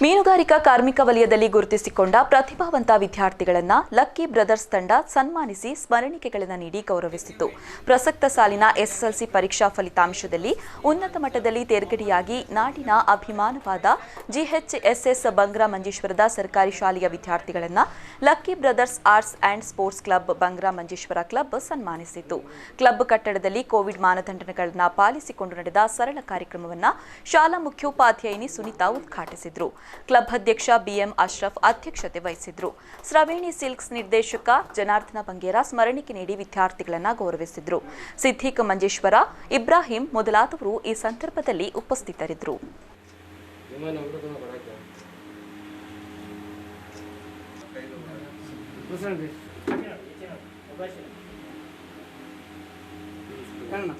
ಮೀನುಗಾರಿಕಾ ಕಾರ್ಮಿಕ ವಲಯದಲ್ಲಿ ಗುರುತಿಸಿಕೊಂಡ ಪ್ರತಿಭಾವಂತ ವಿದ್ಯಾರ್ಥಿಗಳನ್ನು ಲಕ್ಕಿ ಬ್ರದರ್ಸ್ ತಂಡ ಸನ್ಮಾನಿಸಿ ಸ್ಮರಣಿಕೆಗಳನ್ನು ನೀಡಿ ಗೌರವಿಸಿತು. ಪ್ರಸಕ್ತ ಸಾಲಿನ ಎಸ್ಎಸ್ಎಲ್ಸಿ ಪರೀಕ್ಷಾ ಫಲಿತಾಂಶದಲ್ಲಿ ಉನ್ನತ ಮಟ್ಟದಲ್ಲಿ ತೇರ್ಗಡೆಯಾಗಿ ನಾಡಿನ ಅಭಿಮಾನವಾದ ಜಿಎಚ್ಎಸ್ಎಸ್ ಬಂಗ್ರಾ ಮಂಜೇಶ್ವರದ ಸರ್ಕಾರಿ ಶಾಲೆಯ ವಿದ್ಯಾರ್ಥಿಗಳನ್ನು lucky brothers arts and sports club Bangra Manjeshwar club ಸನ್ಮಾನಿಸಿತು. ಕ್ಲಬ್ ಕಟ್ಟಡದಲ್ಲಿ ಕೋವಿಡ್ ಮಾನದಂಡಗಳನ್ನು ಪಾಲಿಸಿಕೊಂಡು ನಡೆದ ಸರಳ ಕಾರ್ಯಕ್ರಮವನ್ನು ಶಾಲಾ ಮುಖ್ಯೋಪಾಧ್ಯಾಯಿನಿ ಸುನೀತಾ ಉದ್ಘಾಟಿಸಿದರು. ಕ್ಲಬ್ ಅಧ್ಯಕ್ಷ ಬಿಎಂ ಅಶ್ರಫ್ ಅಧ್ಯಕ್ಷತೆ ವಹಿಸಿದ್ರು. ಸ್ರವೇಣಿ ಸಿಲ್ಕ್ಸ್ ನಿರ್ದೇಶಕ ಜನಾರ್ದನ ಬಂಗೇರ ಸ್ಮರಣಿಕೆ ನೀಡಿ ವಿದ್ಯಾರ್ಥಿಗಳನ್ನು ಗೌರವಿಸಿದ್ರು. ಸಿದ್ದಿಕ್ ಮಂಜೇಶ್ವರ, ಇಬ್ರಾಹಿಂ ಮೊದಲಾದವರು ಈ ಸಂದರ್ಭದಲ್ಲಿ ಉಪಸ್ಥಿತರಿದ್ದರು. ಕನ್ನಡ